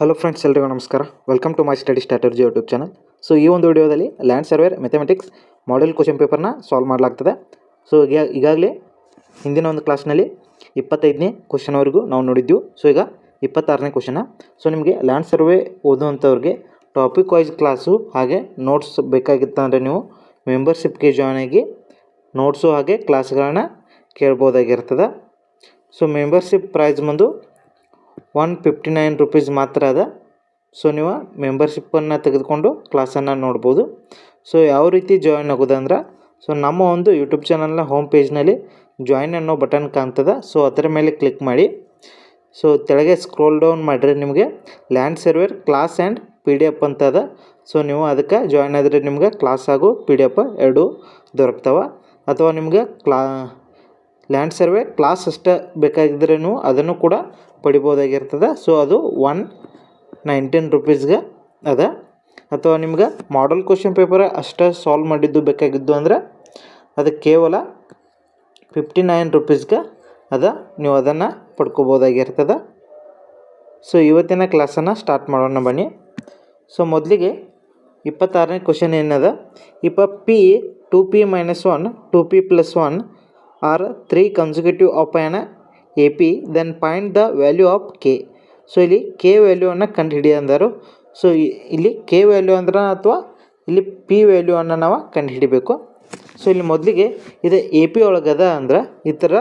Hello friends, ಎಲ್ರಿಗೂ ನಮಸ್ಕಾರ. Welcome to my study strategy YouTube channel. So ಈ ಒಂದು ವಿಡಿಯೋದಲ್ಲಿ land surveyor mathematics model question ಪೇಪರ್ನ ಸಾಲ್ವ್ ಮಾಡಲಾಗ್ತದೆ. ಸೊ ಈಗಾಗಲೇ ಹಿಂದಿನ ಒಂದು ಕ್ಲಾಸ್ನಲ್ಲಿ 25ನೇ ಕ್ವಶನ್ವರೆಗೂ ನಾವು ನೋಡಿದ್ದೆವು. ಸೊ ಈಗ 26ನೇ ಕ್ವಶನ. ಸೊ ನಿಮಗೆ ಲ್ಯಾಂಡ್ ಸರ್ವೆ ಓದುವಂಥವ್ರಿಗೆ ಟಾಪಿಕ್ ವೈಸ್ ಕ್ಲಾಸು ಹಾಗೆ ನೋಟ್ಸ್ ಬೇಕಾಗಿತ್ತು ಅಂದರೆ ನೀವು ಮೆಂಬರ್ಶಿಪ್ಗೆ ಜಾಯ್ನ್ ಆಗಿ ನೋಟ್ಸು ಹಾಗೆ ಕ್ಲಾಸ್ಗಳನ್ನ ಕೇಳ್ಬೋದಾಗಿರ್ತದೆ. ಸೊ ಮೆಂಬರ್ಶಿಪ್ ಪ್ರೈಸ್ ಬಂದು 159 ರೂಪೀಸ್ ಮಾತ್ರ ಅದ. ಸೊ ನೀವು ಮೆಂಬರ್ಶಿಪ್ಪನ್ನು ತೆಗೆದುಕೊಂಡು ಕ್ಲಾಸನ್ನು ನೋಡ್ಬೋದು. ಸೊ ಯಾವ ರೀತಿ ಜಾಯ್ನ್ ಆಗೋದಂದ್ರೆ, ಸೊ ನಮ್ಮ ಒಂದು ಯೂಟ್ಯೂಬ್ ಚಾನಲ್ನ ಹೋಮ್ ಪೇಜ್ನಲ್ಲಿ ಜಾಯ್ನ್ ಅನ್ನೋ ಬಟನ್ ಕಾಣ್ತದೆ. ಸೊ ಅದರ ಮೇಲೆ ಕ್ಲಿಕ್ ಮಾಡಿ. ಸೊ ಕೆಳಗೆ ಸ್ಕ್ರೋಲ್ ಡೌನ್ ಮಾಡಿದ್ರೆ ನಿಮಗೆ land surveyor class and PDF ಅಂತ ಅದ. ಸೊ ನೀವು ಅದಕ್ಕೆ ಜಾಯ್ನ್ ಆದರೆ ನಿಮ್ಗೆ ಕ್ಲಾಸ್ ಹಾಗೂ PDF ಎರಡೂ ದೊರಕ್ತವೆ. ಅಥವಾ ನಿಮ್ಗೆ ಲ್ಯಾಂಡ್ ಸರ್ವೆ ಕ್ಲಾಸ್ ಅಷ್ಟೇ ಬೇಕಾಗಿದ್ದರೆ ನೀವು ಅದನ್ನು ಕೂಡ ಪಡಿಬೋದಾಗಿರ್ತದೆ. ಸೊ ಅದು 119 ರೂಪೀಸ್ಗೆ ಅದ. ಅಥವಾ ನಿಮ್ಗೆ ಮಾಡಲ್ ಕ್ವಶನ್ ಪೇಪರ್ ಅಷ್ಟೇ ಸಾಲ್ವ್ ಮಾಡಿದ್ದು ಬೇಕಾಗಿದ್ದು ಅಂದರೆ ಅದು ಕೇವಲ 59 ರೂಪೀಸ್ಗೆ ಅದ. ನೀವು ಅದನ್ನು ಪಡ್ಕೋಬೋದಾಗಿರ್ತದೆ. ಸೊ ಇವತ್ತಿನ ಕ್ಲಾಸನ್ನು ಸ್ಟಾರ್ಟ್ ಮಾಡೋಣ ಬನ್ನಿ. ಸೊ ಮೊದಲಿಗೆ 26ನೇ ಕ್ವಶನ್ ಏನದ, if P 2P - 1 2P + 1 are 3 consecutive of an AP then find the value of K. So ಇಲ್ಲಿ K ವ್ಯಾಲ್ಯೂವನ್ನು ಕಂಡುಹಿಡಿಯ ಅಂದರು. ಸೊ ಇಲ್ಲಿ K ವ್ಯಾಲ್ಯೂ ಅಂದ್ರೆ ಅಥವಾ ಇಲ್ಲಿ P ವ್ಯಾಲ್ಯೂವನ್ನು ನಾವು ಕಂಡುಹಿಡಿಬೇಕು. ಸೊ ಇಲ್ಲಿ ಮೊದಲಿಗೆ ಇದು AP ಒಳಗದ ಅಂದ್ರೆ ಈ ಥರ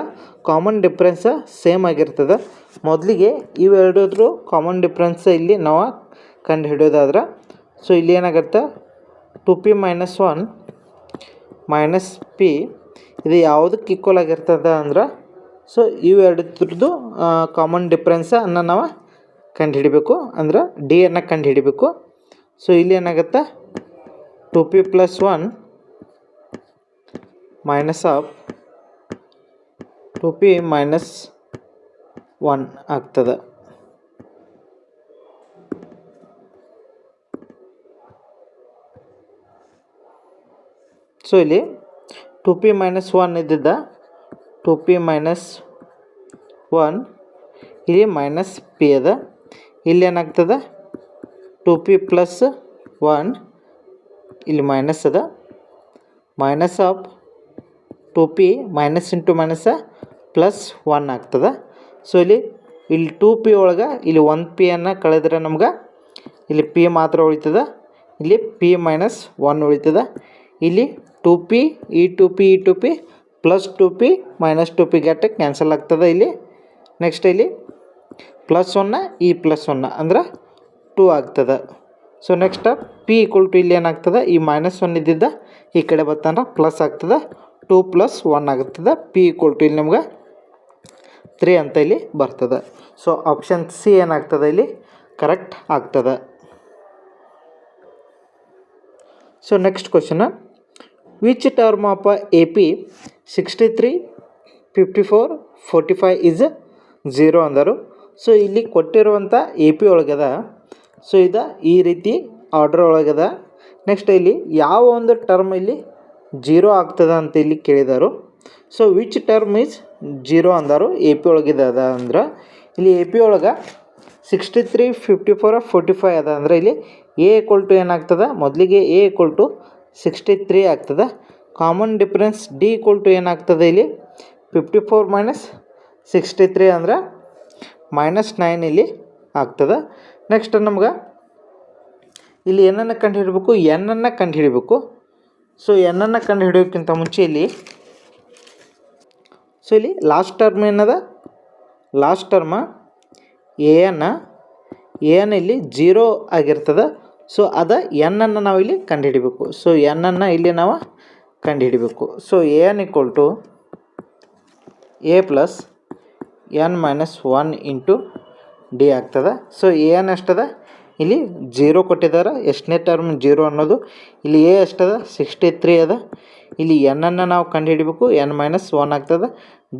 ಕಾಮನ್ ಡಿಫ್ರೆನ್ಸ್ ಸೇಮ್ ಆಗಿರ್ತದೆ. ಮೊದಲಿಗೆ ಇವೆರಡೂ ಕಾಮನ್ ಡಿಫ್ರೆನ್ಸ್ ಇಲ್ಲಿ ನಾವು ಕಂಡುಹಿಡಿಯೋದಾದ್ರೆ, ಸೊ ಇಲ್ಲಿ ಏನಾಗುತ್ತೆ 2P - 1 ಮೈನಸ್ P ಇದು ಯಾವುದಕ್ಕೆ ಈಕ್ವಲ್ ಆಗಿರ್ತದೆ ಅಂದ್ರೆ, ಸೊ ಇವೆರಡರದ್ದು ಕಾಮನ್ ಡಿಫ್ರೆನ್ಸನ್ನು ನಾವು ಕಂಡುಹಿಡಿಬೇಕು. ಅಂದ್ರೆ D ಅನ್ನು ಕಂಡುಹಿಡಿಬೇಕು. ಸೊ ಇಲ್ಲಿ ಏನಾಗುತ್ತೆ 2P + 1 ಮೈನಸ್ ಆಫ್ 2P - 1 ಆಗ್ತದೆ. ಸೊ ಇಲ್ಲಿ 2P - 1 ಇದ್ದಿದ್ದ 2P - 1 ಇಲ್ಲಿ ಮೈನಸ್ P ಅದ. ಇಲ್ಲಿ ಏನಾಗ್ತದೆ 2P + 1 ಇಲ್ಲಿ ಮೈನಸ್ ಅದ. Minus of 2P minus into minus plus 1 ಆಗ್ತದೆ. ಸೊ ಇಲ್ಲಿ 2P ಒಳಗೆ ಇಲ್ಲಿ 1P ಕಳೆದ್ರೆ ನಮ್ಗೆ ಇಲ್ಲಿ P ಮಾತ್ರ ಉಳಿತದೆ. ಇಲ್ಲಿ P - 1 ಉಳಿತದೆ. ಇಲ್ಲಿ 2P ಈ 2P plus 2P minus 2P get cancel ಆಗ್ತದೆ ಇಲ್ಲಿ. ನೆಕ್ಸ್ಟ್ ಇಲ್ಲಿ +1 ಈ +1 ಅಂದ್ರೆ 2 ಆಗ್ತದೆ. ಸೊ ನೆಕ್ಸ್ಟ್ P = ಇಲ್ಲಿ ಏನಾಗ್ತದೆ, ಈ -1 ಇದ್ದಿದ್ದ ಈ ಕಡೆ ಬರ್ತಂದ್ರೆ ಪ್ಲಸ್ ಆಗ್ತದೆ, 2 + 1 ಆಗುತ್ತದೆ. P = ಇಲ್ಲಿ ನಮ್ಗೆ 3 ಅಂತ ಇಲ್ಲಿ ಬರ್ತದೆ. ಸೊ ಆಪ್ಷನ್ C ಏನಾಗ್ತದೆ ಇಲ್ಲಿ ಕರೆಕ್ಟ್ ಆಗ್ತದೆ. So next question, which term of AP 63, 54, 45 is 0 ಅಂದರು. ಸೊ ಇಲ್ಲಿ ಕೊಟ್ಟಿರುವಂಥ AP ಒಳಗದ. ಸೊ ಇದು ಈ ರೀತಿ ಆರ್ಡರ್ ಒಳಗದ. ನೆಕ್ಸ್ಟ್ ಇಲ್ಲಿ ಯಾವ ಒಂದು ಟರ್ಮ್ ಇಲ್ಲಿ 0 ಆಗ್ತದೆ ಅಂತ ಇಲ್ಲಿ ಕೇಳಿದರು. ಸೊ ವಿಚ್ ಟರ್ಮ್ ಈಸ್ 0 ಅಂದರು AP ಒಳಗಿದೆ ಅದ ಅಂದ್ರೆ, ಇಲ್ಲಿ AP ಒಳಗೆ 63, 54, 45 ಅದ ಅಂದರೆ ಇಲ್ಲಿ A = ಏನಾಗ್ತದೆ, ಮೊದಲಿಗೆ A = 63 ಆಗ್ತದೆ. ಕಾಮನ್ ಡಿಫ್ರೆನ್ಸ್ D = ಏನಾಗ್ತದೆ ಇಲ್ಲಿ 54 - 63 ಅಂದರೆ -9 ಇಲ್ಲಿ ಆಗ್ತದೆ. ನೆಕ್ಸ್ಟ್ ನಮ್ಗೆ ಇಲ್ಲಿ ಏನನ್ನು ಕಂಡುಹಿಡಬೇಕು, N ಕಂಡುಹಿಡಬೇಕು. ಸೊ N ಕಂಡುಹಿಡಿಯೋಕ್ಕಿಂತ ಮುಂಚೆ ಇಲ್ಲಿ ಲಾಸ್ಟ್ ಟರ್ಮ್ ಏನದ, ಲಾಸ್ಟ್ ಟರ್ಮ AN ಇಲ್ಲಿ 0 ಆಗಿರ್ತದೆ. ಸೊ ಅದ N ನಾವು ಇಲ್ಲಿ ಕಂಡುಹಿಡಬೇಕು. ಸೊ N ಇಲ್ಲಿ ನಾವು ಕಂಡುಹಿಡಬೇಕು. So AN = A + N - 1 into D ಆಗ್ತದೆ. ಸೊ AN ಎಷ್ಟದ, ಇಲ್ಲಿ 0 ಕೊಟ್ಟಿದ್ದಾರೆ. ಎಷ್ಟನೇ ಟರ್ಮ್ 0 ಅನ್ನೋದು. ಇಲ್ಲಿ A ಎಷ್ಟದ 63 ಅದ. ಇಲ್ಲಿ N ನಾವು ಕಂಡುಹಿಡಬೇಕು. N - 1 ಆಗ್ತದೆ.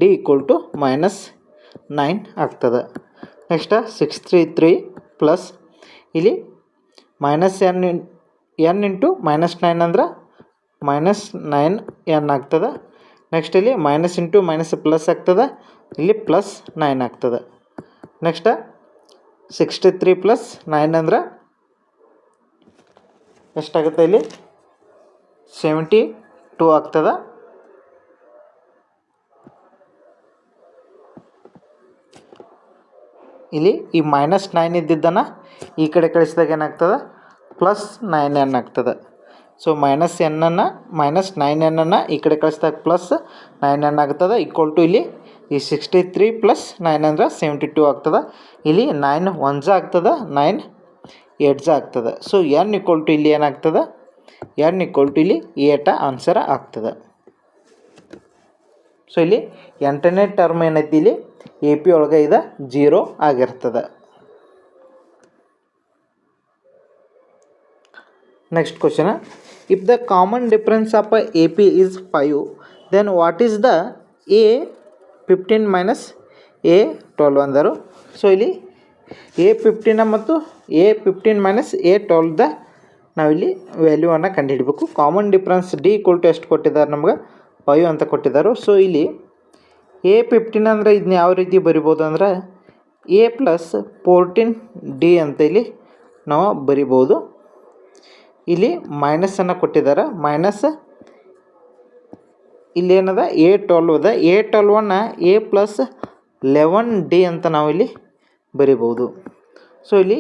D = -9 ಆಗ್ತದೆ. ನೆಕ್ಸ್ಟ್ 63 ಪ್ಲಸ್ ಇಲ್ಲಿ -N ಇಂಟು -9 ಅಂದ್ರೆ -9N ಆಗ್ತದೆ. ನೆಕ್ಸ್ಟ್ ಇಲ್ಲಿ ಮೈನಸ್ ಇಂಟು ಮೈನಸ್ ಪ್ಲಸ್ ಆಗ್ತದೆ, ಇಲ್ಲಿ +9 ಆಗ್ತದೆ. ನೆಕ್ಸ್ಟ್ 63 ಪ್ಲಸ್ 9 ಅಂದ್ರೆ ಎಷ್ಟಾಗುತ್ತೆ ಇಲ್ಲಿ 72 ಆಗ್ತದೆ. ಇಲ್ಲಿ ಈ -9 ಇದ್ದಿದ್ದನ್ನು ಈ ಕಡೆ ಕಳಿಸಿದಾಗ ಏನಾಗ್ತದೆ +9n ಆಗ್ತದೆ. ಸೊ -9n ಈ ಕಡೆ ಕಳಿಸಿದಾಗ +9n ಆಗ್ತದೆ ಈಕ್ವಲ್ ಟು ಇಲ್ಲಿ ಈ 63 ಪ್ಲಸ್ 9 ಅಂದ್ರೆ 72 ಆಗ್ತದೆ. ಇಲ್ಲಿ 9 1 ಆಗ್ತದೆ, 9 8 ಆಗ್ತದೆ. ಸೊ n ಈಕ್ವಲ್ ಟು ಇಲ್ಲಿ ಏನಾಗ್ತದೆ, n ಈಕ್ವಲ್ ಟು ಇಲ್ಲಿ 8 ಆನ್ಸರ್ ಆಗ್ತದೆ. ಸೊ ಇಲ್ಲಿ 8ನೇ ಟರ್ಮ್ ಏನೈತಿ ಇಲ್ಲಿ ಎ ಪಿ ಒಳಗೆ ಇದು 0 ಆಗಿರ್ತದೆ. Next question, if the common difference of A P is 5 then what is the A15 minus A12 ಅಂದರು. ಸೊ ಇಲ್ಲಿ A15 ಮತ್ತು A15 ಮೈನಸ್ A12 ನಾವಿಲ್ಲಿ ವ್ಯಾಲ್ಯೂವನ್ನು ಕಂಡುಹಿಡಬೇಕು. Common difference D equal to ಎಷ್ಟು ಕೊಟ್ಟಿದ್ದಾರೆ, ನಮ್ಗೆ 5 ಅಂತ ಕೊಟ್ಟಿದ್ದಾರೆ. ಸೊ ಇಲ್ಲಿ A15 ಅಂದರೆ ಇದನ್ನ ಯಾವ ರೀತಿ ಬರಿಬೋದು ಅಂದ್ರೆ A ಪ್ಲಸ್ 14D ಅಂತ ಇಲ್ಲಿ ನಾವು ಬರಿಬೋದು. ಇಲ್ಲಿ ಮೈನಸನ್ನು ಕೊಟ್ಟಿದ್ದಾರೆ, ಮೈನಸ್ ಇಲ್ಲಿ ಏನದ A12 ಅದ, A12ನ್ನು A ಪ್ಲಸ್ 11D ಅಂತ ನಾವಿಲ್ಲಿ ಬರಿಬೋದು. ಸೊ ಇಲ್ಲಿ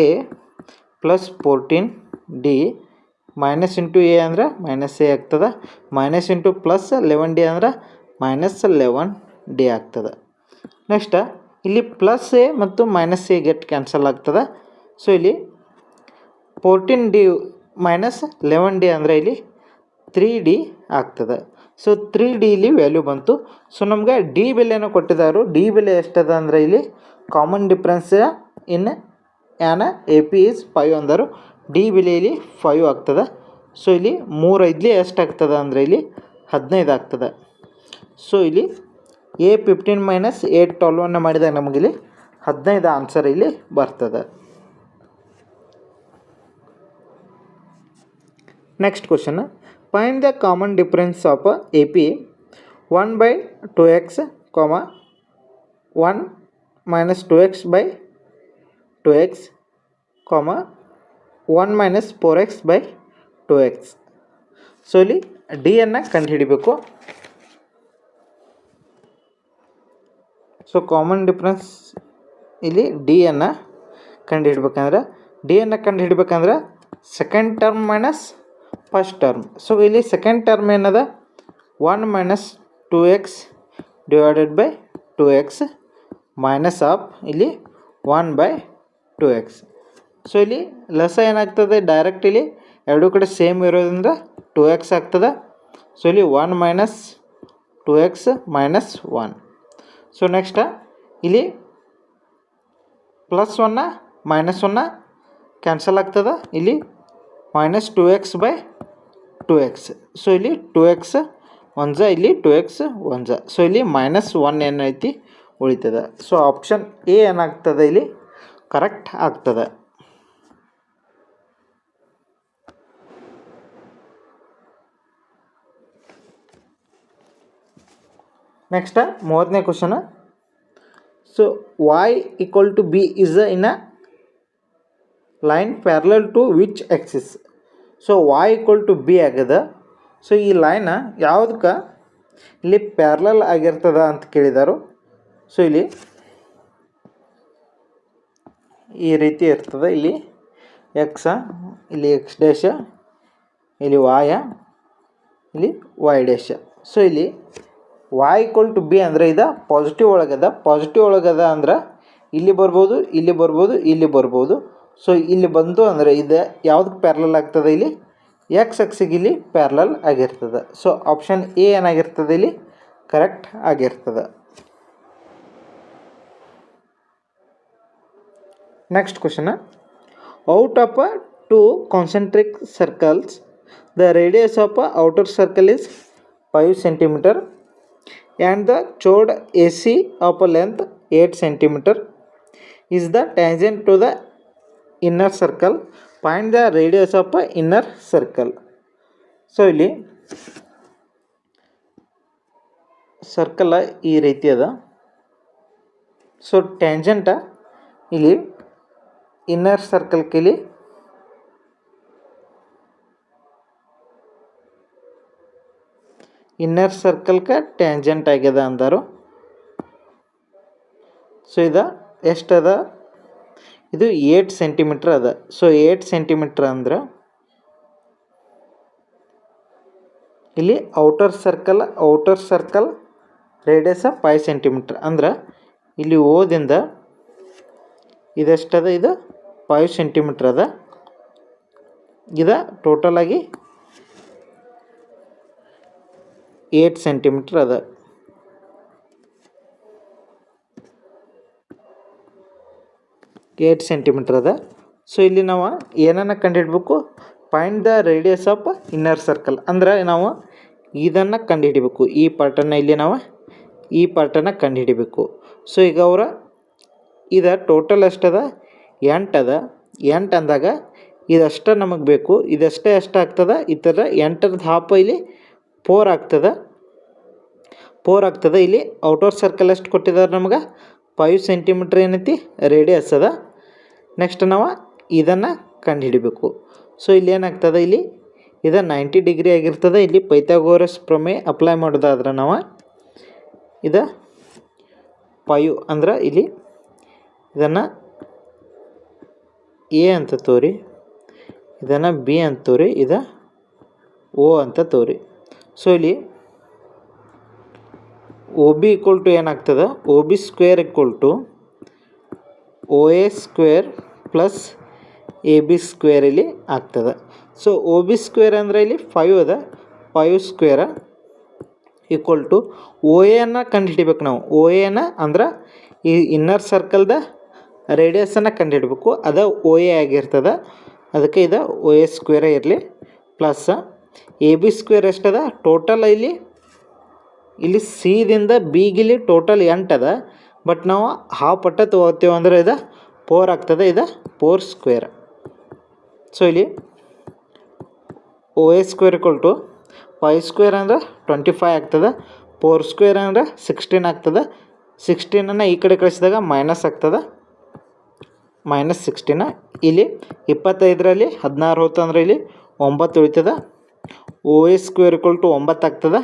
A plus 14D minus into A ಅಂದ್ರೆ -A ಆಗ್ತದೆ, ಮೈನಸ್ ಇಂಟು ಪ್ಲಸ್ 11D ಅಂದ್ರೆ -11D ಆಗ್ತದೆ. ನೆಕ್ಸ್ಟ್ ಇಲ್ಲಿ +A ಮತ್ತು -A ಗೆಟ್ ಕ್ಯಾನ್ಸಲ್ ಆಗ್ತದೆ. ಸೊ ಇಲ್ಲಿ 14D ಮೈನಸ್ 11D ಅಂದರೆ ಇಲ್ಲಿ 3D ಆಗ್ತದೆ. ಸೊ 3D ಇಲ್ಲಿ ವ್ಯಾಲ್ಯೂ ಬಂತು. ಸೊ ನಮ್ಗೆ ಡಿ ಬೆಲೆಯನ್ನು ಕೊಟ್ಟಿದ್ದಾರೆ. ಡಿ ಬೆಲೆ ಎಷ್ಟದ ಅಂದರೆ ಇಲ್ಲಿ common difference in an A P is 5 ಅಂದರು. ಡಿ ಬೆಲೆ ಇಲ್ಲಿ 5 ಆಗ್ತದೆ. ಸೊ ಇಲ್ಲಿ 3 5 ಎಷ್ಟಾಗ್ತದೆ ಅಂದರೆ ಇಲ್ಲಿ 15 ಆಗ್ತದೆ. ಸೊ ಇಲ್ಲಿ A15 ಮೈನಸ್ A12 ಮಾಡಿದಾಗ ನಮಗಿಲ್ಲಿ 15 ಆನ್ಸರ್ ಇಲ್ಲಿ ಬರ್ತದೆ. Next question, find the common difference of A P 1/2x, 1 minus 2x/2x, 1 minus 4x/2x. So ಇಲ್ಲಿ ಡಿ ಅನ್ನು ಕಂಡುಹಿಡಿಬೇಕು. ಸೊ ಕಾಮನ್ ಡಿಫ್ರೆನ್ಸ್ ಇಲ್ಲಿ ಡಿ ಅನ್ನು ಕಂಡುಹಿಡ್ಬೇಕಂದ್ರೆ second term minus first term. So ಇಲ್ಲಿ ಸೆಕೆಂಡ್ ಟರ್ಮ್ ಏನದ 1 minus 2x divided by 2x minus of ಇಲ್ಲಿ 1/2x. So ಇಲ್ಲಿ ಲಸ ಏನಾಗ್ತದೆ, ಡೈರೆಕ್ಟ್ ಇಲ್ಲಿ ಎರಡೂ ಕಡೆ ಸೇಮ್ ಇರೋದ್ರಿಂದ 2x ಆಗ್ತದೆ. ಸೊ ಇಲ್ಲಿ 1 minus 2x minus 1. So next ಇಲ್ಲಿ +1 -1 ಕ್ಯಾನ್ಸಲ್ ಆಗ್ತದೆ. ಇಲ್ಲಿ ಮೈನಸ್ 2x/2x. ಸೊ ಇಲ್ಲಿ 2x ಒಂಜ, ಇಲ್ಲಿ 2x ಒಂಜ. ಸೊ ಇಲ್ಲಿ -1 ಏನೈತಿ ಉಳಿತದೆ. ಸೊ ಆಪ್ಷನ್ ಎ ಏನಾಗ್ತದೆ ಇಲ್ಲಿ ಕರೆಕ್ಟ್ ಆಗ್ತದೆ. ನೆಕ್ಸ್ಟ್ 30ನೇ question. So y equal to b is in a line parallel to which axis. So y equal to b ಆಗ್ಯದ. ಸೊ ಈ ಲೈನ್ ಯಾವುದಕ್ಕೆ ಇಲ್ಲಿ ಪ್ಯಾರಲಲ್ ಆಗಿರ್ತದ ಅಂತ ಕೇಳಿದಾರು. ಸೊ ಇಲ್ಲಿ ಈ ರೀತಿ ಇರ್ತದೆ. ಇಲ್ಲಿ ಎಕ್ಸ, ಇಲ್ಲಿ ಎಕ್ಸ್ ಡ್ಯಾಶ, ಇಲ್ಲಿ ವಾಯ, ಇಲ್ಲಿ ವೈ ಡ್ಯಾಶ. ಸೊ ಇಲ್ಲಿ y ಈಕ್ವಲ್ ಟು b ಅಂದರೆ ಇದು ಪಾಸಿಟಿವ್ ಒಳಗದ ಅಂದ್ರೆ ಇಲ್ಲಿ ಬರ್ಬೋದು, ಇಲ್ಲಿ ಬರ್ಬೋದು, ಇಲ್ಲಿ ಬರ್ಬೋದು. ಸೊ ಇಲ್ಲಿ ಬಂತು ಅಂದರೆ ಇದು ಯಾವುದಕ್ಕೆ ಪ್ಯಾರಲಲ್ ಆಗ್ತದೆ, ಇಲ್ಲಿ ಎಕ್ಸ್ ಅಕ್ಷಿಗೆ ಇಲ್ಲಿ ಪ್ಯಾರಲಲ್ ಆಗಿರ್ತದೆ. ಸೊ ಆಪ್ಷನ್ ಎ ಏನಾಗಿರ್ತದೆ ಇಲ್ಲಿ ಕರೆಕ್ಟ್ ಆಗಿರ್ತದೆ. Next question, out of 2 concentric circles the radius of outer circle is 5 cm and the chord AC of a length 8 cm is the tangent to the inner circle. Find the radius of a inner circle. So ಇಲ್ಲಿ circle ಈ ರೀತಿ ಅದ. So tangent ಇಲ್ಲಿ inner ಸರ್ಕಲ್ಗೆ ಇಲ್ಲಿ inner ಸರ್ಕಲ್ಗೆ tangent ಆಗ್ಯದ ಅಂದರು. So ಇದು ಎಷ್ಟದ, ಇದು 8 ಸೆಂಟಿಮೀಟ್ರ್ ಅದ. ಸೊ 8 ಸೆಂಟಿಮೀಟ್ರ್ ಅಂದ್ರೆ ಇಲ್ಲಿ ಔಟರ್ ಸರ್ಕಲ್ ರೇಡಿಯಸ್ 5 ಸೆಂಟಿಮೀಟ್ರ್ ಅಂದ್ರೆ ಇಲ್ಲಿ ಓದಿಂದ ಇದೆಷ್ಟದ, ಇದು 5 ಸೆಂಟಿಮೀಟ್ರ್ ಅದ. ಇದು ಟೋಟಲ್ ಆಗಿ 8 ಸೆಂಟಿಮೀಟ್ರ್ ಅದ. ಸೊ ಇಲ್ಲಿ ನಾವು ಏನನ್ನ ಕಂಡುಹಿಡಬೇಕು, find the radius of inner circle ಅಂದ್ರೆ ನಾವು ಇದನ್ನು ಕಂಡುಹಿಡಿಬೇಕು. ಈ ಪಾರ್ಟನ್ನು ಇಲ್ಲಿ ನಾವು ಈ ಪಾರ್ಟನ್ನು ಕಂಡುಹಿಡಿಬೇಕು. ಸೊ ಈಗ ಇದು ಟೋಟಲ್ ಎಷ್ಟದ, 8 ಅದ. 8 ಅಂದಾಗ ಇದಷ್ಟು ನಮಗೆ ಬೇಕು. ಇದಷ್ಟೇ ಎಷ್ಟಾಗ್ತದೆ, ಈ ಥರ 8ರ ಹಾಫ್ ಇಲ್ಲಿ 4 ಆಗ್ತದೆ. ಇಲ್ಲಿ ಔಟರ್ ಸರ್ಕಲ್ ಎಷ್ಟು ಕೊಟ್ಟಿದ್ದಾರೆ ನಮ್ಗೆ, 5 ಸೆಂಟಿಮೀಟ್ರ್ ಏನೈತಿ ರೇಡಿಯಸ್ ಅದ. ನೆಕ್ಸ್ಟ್ ನಾವು ಇದನ್ನು ಕಂಡುಹಿಡಿಬೇಕು. ಸೊ ಇಲ್ಲಿ ಏನಾಗ್ತದೆ, ಇಲ್ಲಿ ಇದು 90 ಡಿಗ್ರಿ ಆಗಿರ್ತದೆ. ಇಲ್ಲಿ ಪೈಥಾಗೋರಸ್ ಪ್ರಮೇಯ ಅಪ್ಲೈ ಮಾಡೋದಾದ್ರೆ ನಾವು ಇದು 5 ಅಂದ್ರೆ ಇಲ್ಲಿ ಇದನ್ನು ಎ ಅಂತ ತೋರಿ, ಇದನ್ನು ಬಿ ಅಂತ ತೋರಿ, ಇದು ಓ ಅಂತ ತೋರಿ. ಸೊ ಇಲ್ಲಿ ಒ ಬಿ ಈಕ್ವಲ್ ಟು ಏನಾಗ್ತದೆ, O B square equal to O A square plus A B square ಇಲ್ಲಿ ಆಗ್ತದೆ. ಸೊ ಒ ಬಿ ಸ್ಕ್ವೇರ್ ಅಂದರೆ ಇಲ್ಲಿ 5 ಅದ. 5 ಸ್ಕ್ವೇರ್ ಈಕ್ವಲ್ ಟು ಒ ಎನ್ನು ಕಂಡುಹಿಡಿಬೇಕು ನಾವು. ಒ ಎನ ಅಂದ್ರೆ ಈ ಇನ್ನರ್ ಸರ್ಕಲ್ದ ರೇಡಿಯಸನ್ನು ಕಂಡುಹಿಡಬೇಕು. ಅದು ಒ ಎ ಆಗಿರ್ತದೆ. ಅದಕ್ಕೆ ಇದು ಒ ಎ ಸ್ಕ್ವೇರೇ ಇರಲಿ ಪ್ಲಸ್ ಎ ಬಿ ಸ್ಕ್ವೇರ್ ಎಷ್ಟದ, ಟೋಟಲ್ ಇಲ್ಲಿ ಸಿದಿಂದ ಬಿಗಿಲಿ ಟೋಟಲ್ 8 ಅದ. ಬಟ್ ನಾವು ಹಾಫ್ ಪಟ್ಟ ತೊಗೋತೀವಿ ಅಂದರೆ ಇದು 4 ಆಗ್ತದೆ. ಇದು 4 ಸ್ಕ್ವೇರ್. ಸೊ ಇಲ್ಲಿ O A square equal to 5 square ಅಂದರೆ 25 ಆಗ್ತದೆ. 4 ಸ್ಕ್ವೇರ್ ಅಂದರೆ 16 ಆಗ್ತದೆ. 16ಅನ್ನು ಈ ಕಡೆ ಕಳಿಸಿದಾಗ ಮೈನಸ್ ಆಗ್ತದೆ, -16. ಇಲ್ಲಿ 25ರಲ್ಲಿ 16 ಹೋಯ್ತು ಅಂದರೆ ಇಲ್ಲಿ 9 ಉಳಿತದೆ. O A square equal to 9 ಆಗ್ತದೆ.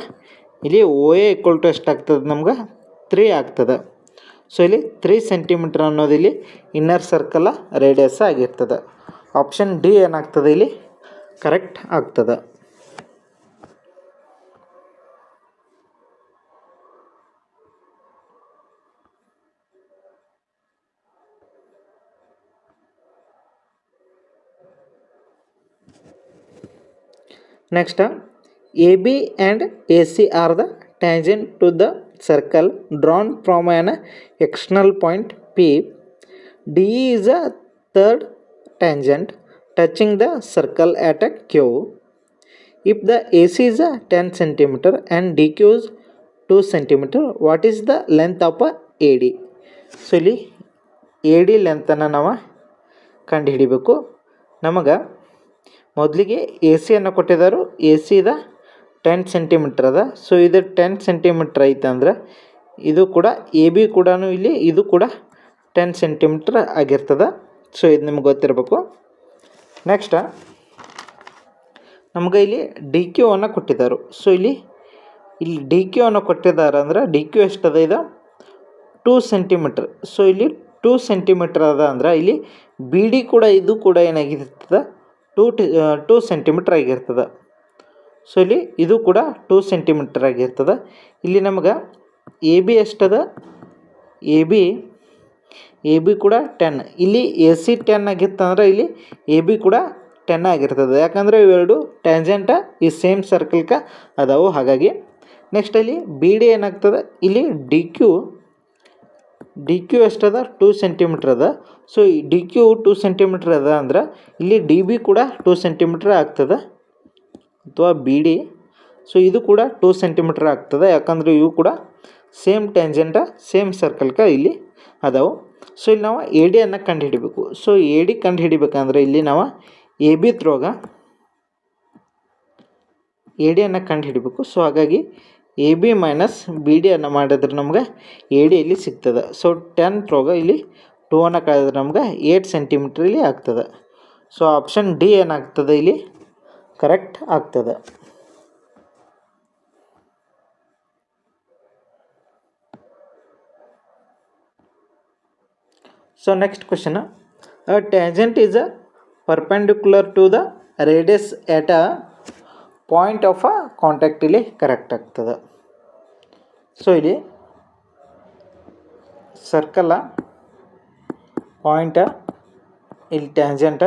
ಇಲ್ಲಿ ಒ ಎ ಈಕ್ವಲ್ ಟು ಎಷ್ಟಾಗ್ತದೆ ನಮ್ಗೆ, 3 ಆಗ್ತದೆ. ಸೊ ಇಲ್ಲಿ 3 ಸೆಂಟಿಮೀಟ್ರ್ ಅನ್ನೋದು ಇಲ್ಲಿ ಇನ್ನರ್ ಸರ್ಕಲ್ ರೇಡಿಯಸ್ ಆಗಿರ್ತದೆ. ಆಪ್ಷನ್ ಡಿ ಏನಾಗ್ತದೆ ಇಲ್ಲಿ ಕರೆಕ್ಟ್ ಆಗ್ತದೆ. Next, AB and AC are the tangent to the circle drawn from an external point P. DE is a third tangent touching the circle at a Q. If the AC is a 10 cm and DQ is 2 cm, what is the length of a AD? So ಇಲ್ಲಿ AD ಲೆಂತನ್ನು ನಾವು ಕಂಡುಹಿಡಿಬೇಕು. ನಮಗೆ ಮೊದಲಿಗೆ A ಸಿಯನ್ನು ಕೊಟ್ಟಿದ್ದಾರೆ. A ಸಿದ 10 centimetre ಅದ. So ಇದು 10 centimetre ಐತೆ ಅಂದ್ರೆ ಇದು ಕೂಡ ಎ ಬಿ ಕೂಡ ಇಲ್ಲಿ ಇದು ಕೂಡ 10 ಸೆಂಟಿಮೀಟ್ರ್ ಆಗಿರ್ತದೆ. ಸೊ ಇದು ನಿಮ್ಗೆ ಗೊತ್ತಿರಬೇಕು. ನೆಕ್ಸ್ಟ್ ನಮ್ಗೆ ಇಲ್ಲಿ ಡಿ ಕ್ಯೂ ಅನ್ನು ಕೊಟ್ಟಿದ್ದಾರೆ. ಸೊ ಇಲ್ಲಿ ಡಿ ಕ್ಯೂ ಅನ್ನು ಕೊಟ್ಟಿದ್ದಾರೆ ಅಂದ್ರೆ ಡಿ ಕ್ಯೂ ಎಷ್ಟದ, ಇದು 2 ಸೆಂಟಿಮೀಟ್ರ್. ಸೊ ಇಲ್ಲಿ 2 ಸೆಂಟಿಮೀಟ್ರ್ ಅದ ಅಂದ್ರೆ ಇಲ್ಲಿ ಬಿ ಡಿ ಕೂಡ ಇದು ಕೂಡ ಏನಾಗಿರ್ತದೆ, 2 ಸೆಂಟಿಮೀಟ್ರ್ ಆಗಿರ್ತದೆ. ಸೊ ಇಲ್ಲಿ ಇದು ಕೂಡ 2 ಸೆಂಟಿಮೀಟ್ರ್ ಆಗಿರ್ತದೆ. ಇಲ್ಲಿ ನಮ್ಗೆ ಎ ಬಿ ಎಷ್ಟದ, ಎ ಬಿ ಕೂಡ 10. ಇಲ್ಲಿ ಎ ಸಿ 10 ಆಗಿತ್ತಂದ್ರೆ ಇಲ್ಲಿ ಎ ಬಿ ಕೂಡ 10 ಆಗಿರ್ತದೆ. ಯಾಕಂದರೆ ಇವೆರಡು ಟ್ಯಾಂಜೆಂಟ ಈ ಸೇಮ್ ಸರ್ಕಲ್ಗೆ ಅದಾವು, ಹಾಗಾಗಿ. ನೆಕ್ಸ್ಟ್ ಇಲ್ಲಿ ಬಿ ಡಿ ಏನಾಗ್ತದೆ, ಇಲ್ಲಿ ಡಿ ಕ್ಯೂ ಎಷ್ಟದ, 2 ಸೆಂಟಿಮೀಟ್ರ್ ಅದ. ಸೊ ಡಿ ಕ್ಯೂ 2 ಸೆಂಟಿಮೀಟ್ರ್ ಅದ ಅಂದ್ರೆ ಇಲ್ಲಿ ಡಿ ಬಿ ಕೂಡ 2 ಸೆಂಟಿಮೀಟ್ರ್ ಆಗ್ತದೆ ಅಥವಾ ಬಿ ಡಿ. ಸೊ ಇದು ಕೂಡ 2 ಸೆಂಟಿಮೀಟ್ರ್ ಆಗ್ತದೆ. ಯಾಕಂದರೆ ಇವು ಕೂಡ ಸೇಮ್ ಟ್ಯಾಂಜೆಂಟ ಸೇಮ್ ಸರ್ಕಲ್ಗೆ ಇಲ್ಲಿ ಅದಾವು. ಸೊ ಇಲ್ಲಿ ನಾವು ಎ ಡಿಯನ್ನು ಕಂಡುಹಿಡಿಬೇಕು. ಸೊ ಎ ಡಿ ಕಂಡುಹಿಡಿಬೇಕಂದ್ರೆ ಇಲ್ಲಿ ನಾವು ಎ ಬಿ ತ್ರೋಗ ಎ ಡಿಯನ್ನು ಕಂಡುಹಿಡಿಬೇಕು. ಸೊ ಹಾಗಾಗಿ ಎ ಬಿ ಮೈನಸ್ ಬಿ ಡಿಯನ್ನು ಮಾಡಿದ್ರೆ ನಮ್ಗೆ ಎ ಡಿ ಇಲ್ಲಿ ಸಿಗ್ತದೆ. ಸೊ 10 ತ್ರೋಗ ಇಲ್ಲಿ 2 ಕಳೆದ್ರೆ ನಮ್ಗೆ 8 ಸೆಂಟಿಮೀಟ್ರ್ ಇಲ್ಲಿ ಆಗ್ತದೆ. ಸೊ ಆಪ್ಷನ್ ಡಿ ಏನಾಗ್ತದೆ ಇಲ್ಲಿ ಕರೆಕ್ಟ್ ಆಗ್ತದೆ. So next question, a tangent is a perpendicular to the radius at a point of a contact ಇಲ್ಲಿ ಕರೆಕ್ಟ್ ಆಗ್ತದೆ. ಸೊ ಇಲ್ಲಿ ಸರ್ಕಲ್ ಪಾಯಿಂಟ್ ಇಲ್ಲಿ ಟ್ಯಾಂಜೆಂಟ್,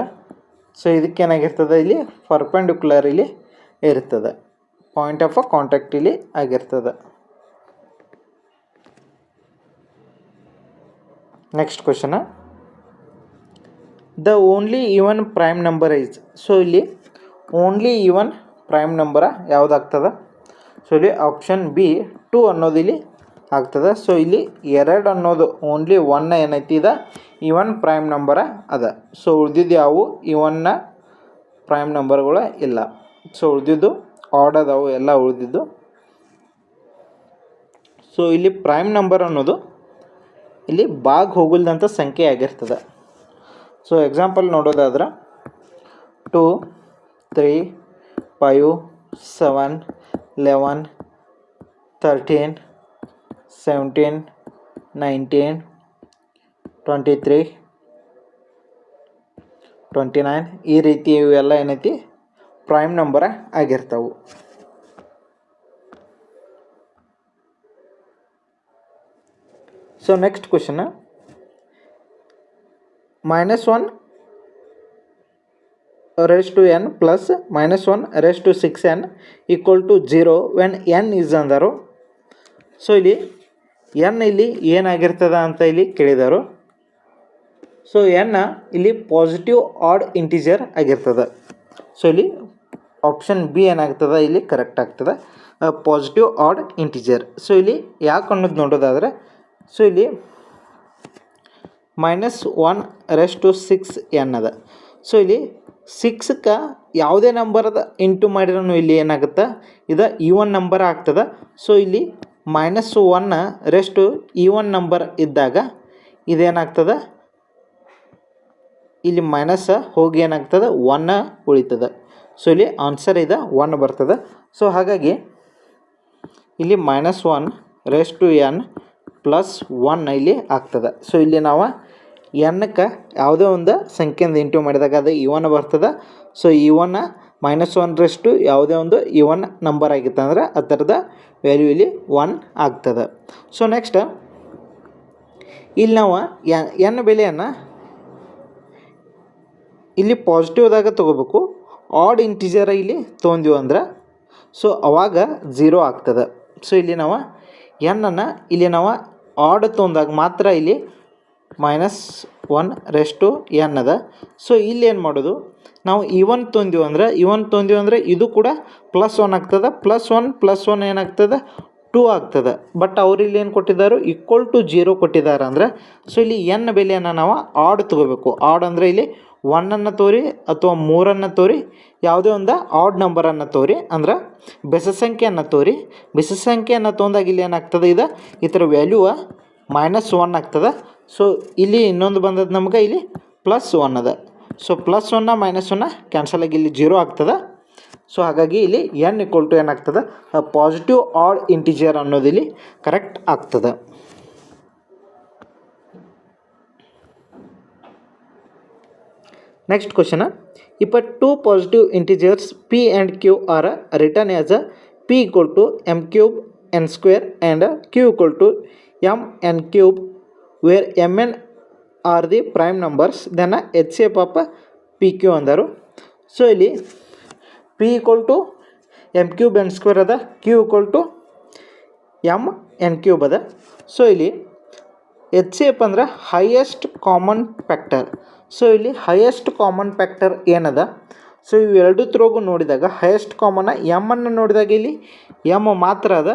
ಸೊ ಇದಕ್ಕೇನಾಗಿರ್ತದೆ ಇಲ್ಲಿ ಪರ್ಪೆಂಡಿಕ್ಯುಲರ್ ಇಲ್ಲಿ ಇರ್ತದೆ, ಪಾಯಿಂಟ್ ಆಫ್ ಅ ಕಾಂಟ್ಯಾಕ್ಟ್ ಇಲ್ಲಿ ಆಗಿರ್ತದೆ. Next question, the only even prime number is. So ಇಲ್ಲಿ ಓನ್ಲಿ ಈವನ್ ಪ್ರೈಮ್ ನಂಬರ ಯಾವುದಾಗ್ತದೆ? ಸೊ ಇಲ್ಲಿ ಆಪ್ಷನ್ ಬಿ 2 ಅನ್ನೋದು ಇಲ್ಲಿ ಆಗ್ತದೆ. ಸೊ ಇಲ್ಲಿ 2 ಅನ್ನೋದು ಓನ್ಲಿ 1 ಏನೈತಿ ಇದೆ ಈವನ್ ಪ್ರೈಮ್ ನಂಬರ ಅದ. ಸೊ ಉಳಿದಿದ್ದು ಯಾವುವು ಈವನ್ನ ಪ್ರೈಮ್ ನಂಬರ್ಗಳು ಇಲ್ಲ. ಸೊ ಉಳಿದಿದ್ದು ಆಡ್ ಅದಾವು ಎಲ್ಲ ಉಳಿದಿದ್ದು. ಸೊ ಇಲ್ಲಿ ಪ್ರೈಮ್ ನಂಬರ್ ಅನ್ನೋದು ಇಲ್ಲಿ ಬಾಗ್ ಹೋಗಲ್ದಂಥ ಸಂಖ್ಯೆ ಆಗಿರ್ತದೆ. ಸೊ ಎಕ್ಸಾಂಪಲ್ ನೋಡೋದಾದ್ರೆ 2, 3, 5, 7, 11, 13, 17, 19, 23, 29 ಈ ರೀತಿ ಇವೆಲ್ಲ ಏನೈತಿ ಪ್ರೈಮ್ ನಂಬರ ಆಗಿರ್ತಾವೆ. So next question, -1 raised to n plus -1 raised to 6n equal to 0 when n is ಅಂದರು. ಸೊ ಇಲ್ಲಿ n ಇಲ್ಲಿ ಏನಾಗಿರ್ತದ ಅಂತ ಇಲ್ಲಿ ಕೇಳಿದರು. ಸೊ n ಇಲ್ಲಿ ಪಾಸಿಟಿವ್ ಆಡ್ ಇಂಟಿಜರ್ ಆಗಿರ್ತದೆ. ಸೊ ಇಲ್ಲಿ ಆಪ್ಷನ್ ಬಿ ಏನಾಗ್ತದೆ ಇಲ್ಲಿ ಕರೆಕ್ಟ್ ಆಗ್ತದೆ, ಪಾಸಿಟಿವ್ ಆಡ್ ಇಂಟಿಜರ್. ಸೊ ಇಲ್ಲಿ ಯಾಕೆ ಅನ್ನೋದು ನೋಡೋದಾದರೆ, ಸೊ ಇಲ್ಲಿ -1 raised to 6n ಅದ. ಸೊ ಇಲ್ಲಿ 6ಕ್ಕೆ ಯಾವುದೇ ನಂಬರದ ಇಂಟು ಮಾಡಿರೂ ಇಲ್ಲಿ ಏನಾಗುತ್ತೆ ಇದು ಈವನ್ ನಂಬರ್ ಆಗ್ತದೆ. ಸೊ ಇಲ್ಲಿ -1 raised to ಈವನ್ ನಂಬರ್ ಇದ್ದಾಗ ಇದೇನಾಗ್ತದೆ ಇಲ್ಲಿ ಮೈನಸ್ ಹೋಗಿ ಏನಾಗ್ತದೆ 1 ಉಳಿತದೆ. ಸೊ ಇಲ್ಲಿ ಆನ್ಸರ್ ಇದೆ 1 ಬರ್ತದೆ. ಸೊ ಹಾಗಾಗಿ ಇಲ್ಲಿ -1 raised to n +1 ಇಲ್ಲಿ ಆಗ್ತದೆ. ಸೊ ಇಲ್ಲಿ ನಾವು ಎನ್ಕ್ಕೆ ಯಾವುದೇ ಒಂದು ಸಂಖ್ಯೆಯಿಂದ ಇಂಟು ಮಾಡಿದಾಗ ಅದು ಈವನ್ ಬರ್ತದೆ. ಸೊ ಈವನ್ನ -1 raised to ಯಾವುದೇ ಒಂದು ಈವನ್ ನಂಬರ್ ಆಗಿತ್ತು ಅಂದರೆ ಅದರದ ವ್ಯಾಲ್ಯೂ ಇಲ್ಲಿ 1 ಆಗ್ತದೆ. ಸೊ ನೆಕ್ಸ್ಟ್ ಇಲ್ಲಿ ನಾವು ಎನ್ ಬೆಲೆಯನ್ನು ಇಲ್ಲಿ ಪಾಸಿಟಿವ್ದಾಗ ತೊಗೋಬೇಕು. ಆಡ್ ಇಂಟಿಜರ್ ಇಲ್ಲಿ ತೊಗೊಂಡಿವಿ ಅಂದ್ರೆ ಸೊ ಅವಾಗ 0 ಆಗ್ತದೆ. ಸೊ ಇಲ್ಲಿ ನಾವು ಎನ್ನನ್ನು ಇಲ್ಲಿ ನಾವು ಆಡ್ ತೊಗೊಂಡಾಗ ಮಾತ್ರ ಇಲ್ಲಿ -1 raised to n ಅದ. ಸೊ ಇಲ್ಲಿ ಏನು ಮಾಡೋದು, ನಾವು ಈವನ್ ತೊಗೊಂಡಿವಿ ಅಂದ್ರೆ ಇದು ಕೂಡ +1 ಆಗ್ತದೆ. +1 ಏನಾಗ್ತದೆ 2 ಆಗ್ತದೆ. ಬಟ್ ಅವ್ರು ಇಲ್ಲಿ ಏನು ಕೊಟ್ಟಿದ್ದಾರೆ =0 ಕೊಟ್ಟಿದ್ದಾರೆ ಅಂದರೆ ಸೊ ಇಲ್ಲಿ ಎನ್ ಬೆಲೆಯನ್ನು ನಾವು ಆಡ್ ತೊಗೋಬೇಕು. ಆಡ್ ಅಂದರೆ ಇಲ್ಲಿ 1 ತೋರಿ ಅಥವಾ 3 ತೋರಿ, ಯಾವುದೇ ಒಂದು ಆಡ್ ನಂಬರನ್ನು ತೋರಿ ಅಂದ್ರೆ ಬೆಸ ಸಂಖ್ಯೆಯನ್ನು ತೋರಿ. ಬೆಸ ಸಂಖ್ಯೆಯನ್ನು ತೊಗೊಂಡಾಗ ಇಲ್ಲಿ ಏನಾಗ್ತದೆ ಇದು ಇದರ ವ್ಯಾಲ್ಯೂ -1 ಆಗ್ತದೆ. ಸೊ ಇಲ್ಲಿ ಇನ್ನೊಂದು ಬಂದದ್ದು ನಮ್ಗೆ ಇಲ್ಲಿ +1 ಅದ. ಸೊ +1 -1 ಕ್ಯಾನ್ಸಲ್ ಆಗಿ ಇಲ್ಲಿ 0 ಆಗ್ತದೆ. ಸೊ ಹಾಗಾಗಿ ಇಲ್ಲಿ n = ಏನಾಗ್ತದೆ ಪಾಸಿಟಿವ್ ಆಡ್ ಇಂಟಿಜರ್ ಅನ್ನೋದು ಇಲ್ಲಿ ಕರೆಕ್ಟ್ ಆಗ್ತದೆ. Next question, if two positive integers p and q are written as a p = m³ n² and q = m n³ where mn are the prime numbers then HCF of PQ ಅಂದರು. So ಇಲ್ಲಿ p = m³ n² ಅದ, q = m n³ ಅದ. So ಇಲ್ಲಿ HCF ಅಂದ್ರೆ highest common factor. So ಇಲ್ಲಿ highest common factor ಏನದ, so ಇವೆರಡು ತ್ರೋಗು ನೋಡಿದಾಗ ಹೈಯೆಸ್ಟ್ ಕಾಮನ್ ಎಮ್ಮನ್ನು ನೋಡಿದಾಗ ಇಲ್ಲಿ ಎಮ್ ಮಾತ್ರ ಅದ.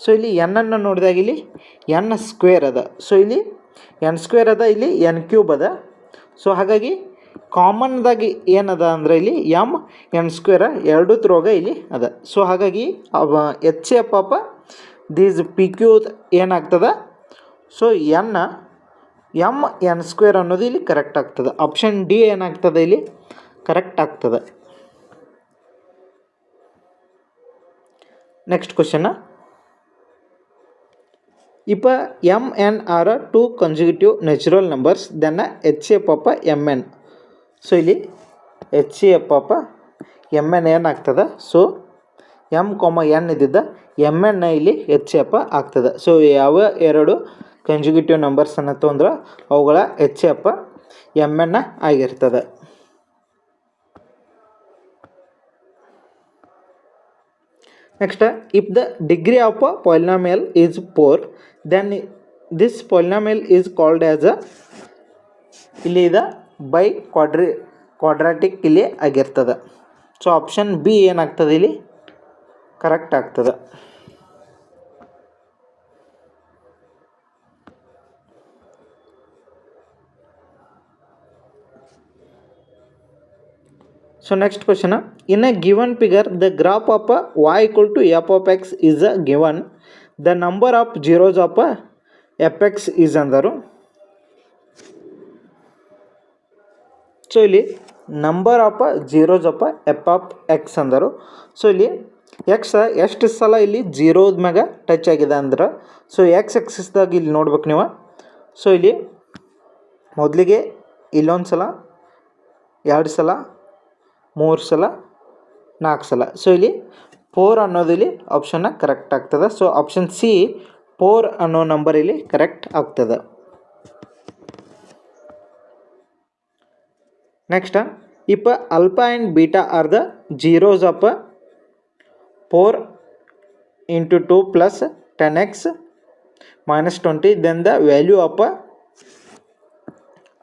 ಸೊ ಇಲ್ಲಿ ಎನ್ನನ್ನು ನೋಡಿದಾಗ ಇಲ್ಲಿ n² ಅದ. ಸೊ ಇಲ್ಲಿ n² ಅದ, ಇಲ್ಲಿ n³ ಅದ. ಸೊ ಹಾಗಾಗಿ ಕಾಮನ್ದಾಗಿ ಏನದ ಅಂದರೆ ಇಲ್ಲಿ m n² ಎರಡು ತ್ರೋಗ ಇಲ್ಲಿ ಅದ. ಸೊ ಹಾಗಾಗಿ HCF ಆಫ್ ದೀಸ್ PQ ಏನಾಗ್ತದೆ, so n M N square ಅನ್ನೋದು ಇಲ್ಲಿ ಕರೆಕ್ಟ್ ಆಗ್ತದೆ. ಆಪ್ಷನ್ ಡಿ ಏನಾಗ್ತದೆ ಇಲ್ಲಿ ಕರೆಕ್ಟ್ ಆಗ್ತದೆ. Next question, if mn are two consecutive natural numbers then HCF of mn. So ಇಲ್ಲಿ HCF of mn ಏನಾಗ್ತದೆ, ಸೊ ಎಮ್ ಎನ್ ಇದ್ದಿದ್ದ ಎಮ್ ಎನ್ ಇಲ್ಲಿ HCF ಆಗ್ತದೆ. ಸೊ ಯಾವ ಎರಡು ಕಂಜುಗೇಟಿವ್ ನಂಬರ್ಸ್ ಅನ್ನು ತೊಂದ್ರೆ ಅವುಗಳ HCF ಎಮ್ ಎನ್ ಆಗಿರ್ತದೆ. Next, if the degree of a polynomial is 4 then this polynomial is called as a, ಇಲ್ಲಿ ಇದು ಬೈ ಕ್ವಾಡ್ರಾಟಿಕ್ ಇಲ್ಲಿ ಆಗಿರ್ತದೆ. ಸೊ ಆಪ್ಷನ್ ಬಿ ಏನಾಗ್ತದೆ ಇಲ್ಲಿ ಕರೆಕ್ಟ್ ಆಗ್ತದೆ. So next question, in a given figure the graph of y equal to f of x is given, the number of zeros of fx is ಅಂದರು. So ಇಲ್ಲಿ number of zeros of F of X ಅಂದರು. So ಇಲ್ಲಿ X ಎಷ್ಟು ಸಲ ಇಲ್ಲಿ ಜೀರೋದ ಮ್ಯಾಗ touch ಆಗಿದೆ ಅಂದ್ರೆ, ಸೊ ಎಕ್ಸ್ ಎಕ್ಸಿಸ್ದಾಗ ಇಲ್ಲಿ ನೋಡ್ಬೇಕು ನೀವು. ಸೊ ಇಲ್ಲಿ ಮೊದಲಿಗೆ ಇಲ್ಲೊಂದು ಸಲ, 2 ಸಲ, 3 ಸಲ, 4 ಸಲ. ಸೊ ಇಲ್ಲಿ 4 ಅನ್ನೋದು ಇಲ್ಲಿ ಆಪ್ಷನ್ನ ಕರೆಕ್ಟ್ ಆಗ್ತದೆ. ಸೊ ಆಪ್ಷನ್ ಸಿ 4 ಅನ್ನೋ ನಂಬರ್ ಇಲ್ಲಿ ಕರೆಕ್ಟ್ ಆಗ್ತದೆ. Next, if alpha and beta are the zeros of 4 into 2 plus 10x minus 20 then the value of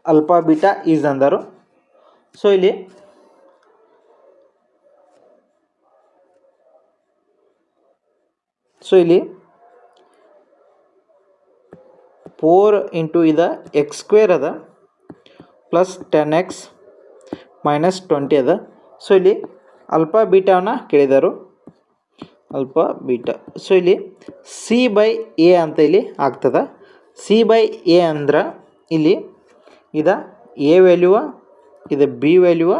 alpha beta is ಅಂದರು. ಸೊ ಇಲ್ಲಿ ಇಲ್ಲಿ 4 ಇಂಟು ಇದು ಎಕ್ಸ್ ಸ್ಕ್ವೇರ್ ಅದ ಪ್ಲಸ್ 10x ಮೈನಸ್ 20 ಅದ. So ಇಲ್ಲಿ ಅಲ್ಫಾ ಬೀಟಾವನ್ನ ಕೇಳಿದರು, ಅಲ್ಫಾ ಬೀಟಾ. ಸೊ ಇಲ್ಲಿ C by A ಅಂತ ಇಲ್ಲಿ ಆಗ್ತದೆ. ಸಿ ಬೈ ಎ ಅಂದ್ರೆ ಇಲ್ಲಿ ಇದು ಎ ವ್ಯಾಲ್ಯೂವ, ಇದು ಬಿ ವ್ಯಾಲ್ಯೂವ,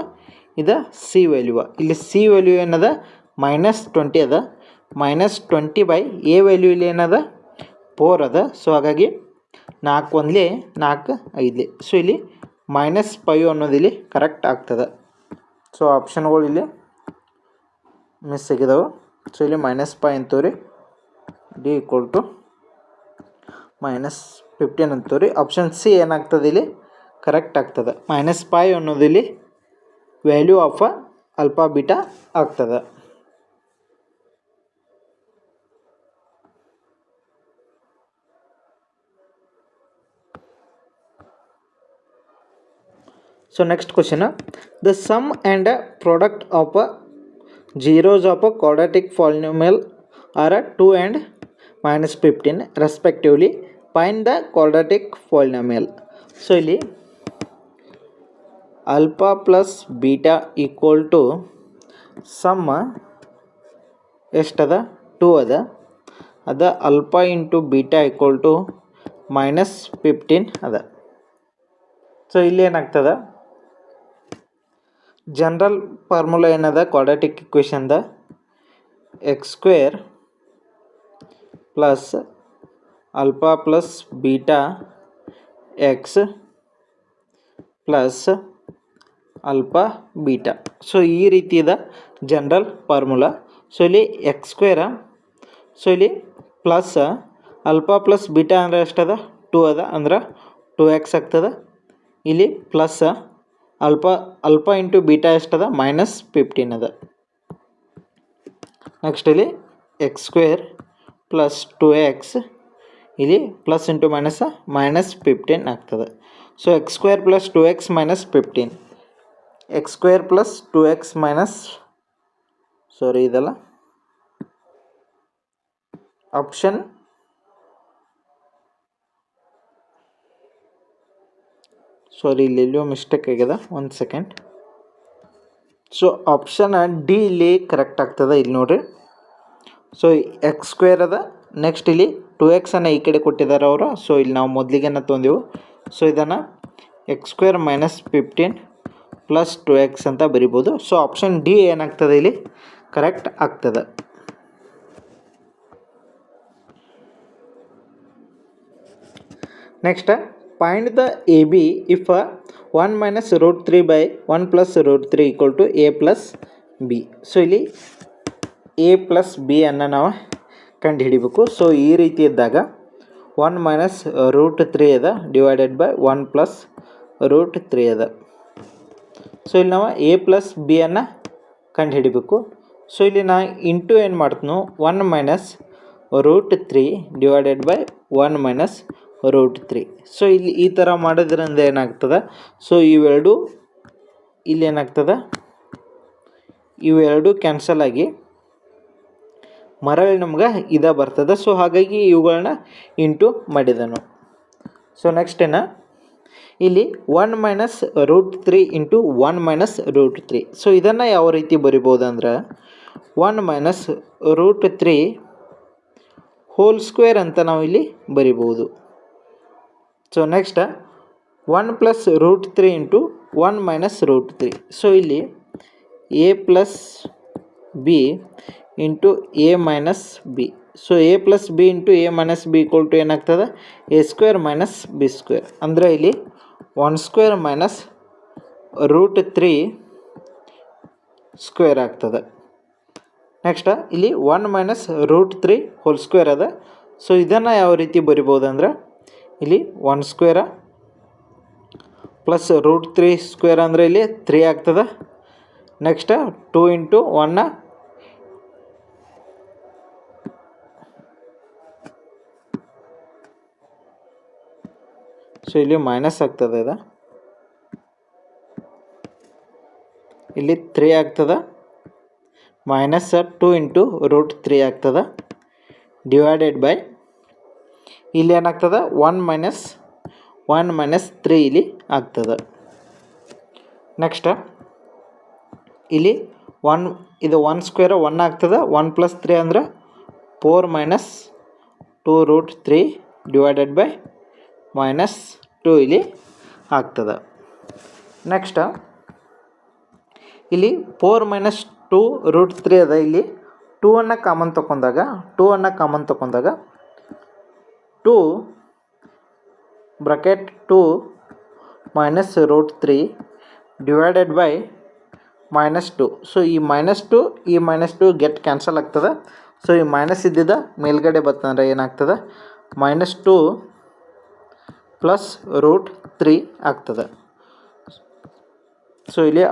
ಇದು ಸಿ ವ್ಯಾಲ್ಯೂವ. ಇಲ್ಲಿ ಸಿ ವ್ಯಾಲ್ಯೂ ಏನದ ಮೈನಸ್ 20 ಅದ. ಮೈನಸ್ 20 ಬೈ ಎ ವ್ಯಾಲ್ಯೂ ಇಲ್ಲಿ ಏನದ 4 ಅದ. ಸೊ ಹಾಗಾಗಿ 4 1 4 5. ಸೊ ಇಲ್ಲಿ -5 ಅನ್ನೋದು ಇಲ್ಲಿ ಕರೆಕ್ಟ್ ಆಗ್ತದೆ. ಸೊ ಆಪ್ಷನ್ಗಳು ಇಲ್ಲಿ ಮಿಸ್ ಆಗಿದಾವೆ. ಸೊ ಇಲ್ಲಿ -5 ಅಂತವ್ರಿ, ಡಿ ಈಕ್ವಲ್ ಟು -15 ಅಂತವ್ರಿ. ಆಪ್ಷನ್ ಸಿ ಏನಾಗ್ತದೆ ಇಲ್ಲಿ ಕರೆಕ್ಟ್ ಆಗ್ತದೆ. -5 ಅನ್ನೋದು ಇಲ್ಲಿ ವ್ಯಾಲ್ಯೂ ಆಫ್ ಅಲ್ಫಾ ಬೀಟಾ ಆಗ್ತದೆ. So next question, the sum and product of zeros of a quadratic polynomial are 2 and -15 respectively. Find the quadratic polynomial. So ಇಲ್ಲಿ alpha plus beta equal to sum ಎಷ್ಟದ 2 ಅದ. ಅದ alpha into beta equal to -15 ಅದ. So ಇಲ್ಲಿ ಏನಾಗ್ತದೆ, general formula ಏನದ quadratic ಇಕ್ವೇಷನ್ದ X square plus alpha plus beta X plus alpha beta. So ಈ ರೀತಿಯದ ಜನರಲ್ ಫಾರ್ಮುಲಾ. ಸೊ ಇಲ್ಲಿ ಎಕ್ಸ್ ಸ್ಕ್ವೇರ, ಸೊ ಇಲ್ಲಿ ಪ್ಲಸ್ ಅಲ್ಫಾ ಪ್ಲಸ್ ಬೀಟಾ ಅಂದರೆ ಎಷ್ಟದ 2 ಅದ, ಅಂದ್ರೆ 2x ಆಗ್ತದೆ. ಇಲ್ಲಿ ಪ್ಲಸ್ ಅಲ್ಫಾ ಇಂಟು ಬೀಟಾ ಎಷ್ಟದ -15 ಅದ. ನೆಕ್ಸ್ಟ್ ಇಲ್ಲಿ ಎಕ್ಸ್ ಸ್ಕ್ವೇರ್ ಪ್ಲಸ್ 2x, ಇಲ್ಲಿ ಪ್ಲಸ್ ಇಂಟು ಮೈನಸ್ -15 ಆಗ್ತದೆ. So X square plus 2x -15, X square plus 2x ಇದಲ್ಲ ಆಪ್ಷನ್ ಇಲ್ಲೆಲ್ಲೋ ಮಿಸ್ಟೇಕ್ ಆಗ್ಯದ, 1 ಸೆಕೆಂಡ್. ಸೊ ಆಪ್ಷನ್ ಡಿ ಇಲ್ಲಿ ಕರೆಕ್ಟ್ ಆಗ್ತದೆ. ಇಲ್ಲಿ ನೋಡ್ರಿ, ಸೊ ಎಕ್ಸ್ ಸ್ಕ್ವೇರ್ ಅದ. ನೆಕ್ಸ್ಟ್ ಇಲ್ಲಿ 2x ಈ ಕಡೆ ಕೊಟ್ಟಿದ್ದಾರೆ ಅವರು. ಸೊ ಇಲ್ಲಿ ನಾವು ಮೊದಲಿಗೆ ತೊಂದೆವು ಸೊ ಇದನ್ನು X square minus 15 plus 2x ಅಂತ ಬರಿಬೋದು. ಸೊ ಆಪ್ಷನ್ ಡಿ ಏನಾಗ್ತದೆ ಇಲ್ಲಿ ಕರೆಕ್ಟ್ ಆಗ್ತದೆ. Next find the A B if 1 minus root 3 by 1 plus root 3 equal to A plus B. So ಇಲ್ಲಿ ಎ ಪ್ಲಸ್ ಬಿ ಅನ್ನು ನಾವು ಕಂಡು ಹಿಡಿಬೇಕು. ಸೊ ಈ ರೀತಿ ಇದ್ದಾಗ 1 ಮೈನಸ್ ರೂಟ್ 3 ಅದ ಡಿವೈಡೆಡ್ ಬೈ 1 ಪ್ಲಸ್ ರೂಟ್ 3 ಅದ. ಸೊ ಇಲ್ಲಿ ನಾವು ಎ ಪ್ಲಸ್ ಬಿ ಅನ್ನು ಕಂಡು ಹಿಡಿಬೇಕು. ಸೊ ಇಲ್ಲಿ ನಾ ಇಂಟು ಏನು ಮಾಡ್ತೀನೋ 1 minus root 3 divided by 1 minus root 3. So ಇಲ್ಲಿ ಈ ಥರ ಮಾಡೋದ್ರಿಂದ ಏನಾಗ್ತದೆ, ಸೊ ಇವೆರಡು ಇಲ್ಲಿ ಏನಾಗ್ತದೆ, ಇವೆರಡು ಕ್ಯಾನ್ಸಲ್ ಆಗಿ ಮರಳಿ ನಮ್ಗೆ ಇದ ಬರ್ತದೆ. ಸೊ ಹಾಗಾಗಿ ಇವುಗಳನ್ನ ಇಂಟು ಮಾಡಿದನು. ಸೊ ನೆಕ್ಸ್ಟ್ ಇಲ್ಲಿ 1 minus root 3 into 1 minus root 3. So ಇದನ್ನು ಯಾವ ರೀತಿ ಬರಿಬೋದು ಅಂದ್ರೆ 1 ಮೈನಸ್ ರೂಟ್ 3 ಹೋಲ್ ಸ್ಕ್ವೇರ್ ಅಂತ ನಾವು ಇಲ್ಲಿ ಬರಿಬೋದು. So next 1 plus root 3 into 1 minus root 3. So ಇಲ್ಲಿ A plus B into A minus B. So A plus B into A minus B equal to ಏನಾಗ್ತದೆ, A square minus B square. ಅಂದರೆ ಇಲ್ಲಿ 1 square minus root 3 square ಆಗ್ತದೆ. Next ಇಲ್ಲಿ 1 minus root 3 whole square ಅದ. So ಇದನ್ನು ಯಾವ ರೀತಿ ಬರಿಬೋದು ಅಂದ್ರೆ ಇಲ್ಲಿ 1 ಸ್ಕ್ವೇರ ಪ್ಲಸ್ ರೂಟ್ 3 ಸ್ಕ್ವೇರ್ ಅಂದರೆ ಇಲ್ಲಿ 3 ಆಗ್ತದೆ. ನೆಕ್ಸ್ಟ್ 2 ಇಂಟು 1 ಸೊ ಇಲ್ಲಿ ಮೈನಸ್ ಆಗ್ತದೆ, ಇದು ಇಲ್ಲಿ 3 ಆಗ್ತದೆ, ಮೈನಸ್ 2 ಇಂಟು ರೂಟ್ 3 ಆಗ್ತದೆ ಡಿವೈಡೆಡ್ ಬೈ ಇಲ್ಲಿ ಏನಾಗ್ತದೆ 1 ಮೈನಸ್ 3 ಇಲ್ಲಿ ಆಗ್ತದೆ. ನೆಕ್ಸ್ಟ್ ಇಲ್ಲಿ 1 ಇದು 1 ಸ್ಕ್ವೇರ್ 1 ಆಗ್ತದೆ, 1 ಪ್ಲಸ್ 3 ಅಂದರೆ 4 minus 2 root 3 divided by minus 2 ಇಲ್ಲಿ ಆಗ್ತದೆ. ನೆಕ್ಸ್ಟ್ ಇಲ್ಲಿ 4 ಮೈನಸ್ 2 ರೂಟ್ 3 ಅದ. ಇಲ್ಲಿ 2 ಕಾಮನ್ ತೊಗೊಂಡಾಗ 2 bracket 2 minus root 3 divided by minus 2. So ಈ ಮೈನಸ್ 2 ಗೆಟ್ ಕ್ಯಾನ್ಸಲ್ ಆಗ್ತದೆ. ಸೊ ಈ ಮೈನಸ್ ಇದ್ದಿದ್ದ ಮೇಲ್ಗಡೆ ಬರ್ತಂದ್ರೆ ಏನಾಗ್ತದೆ, ಮೈನಸ್ 2 ಪ್ಲಸ್ ರೂಟ್ 3 ಆಗ್ತದೆ. ಸೊ ಇಲ್ಲಿ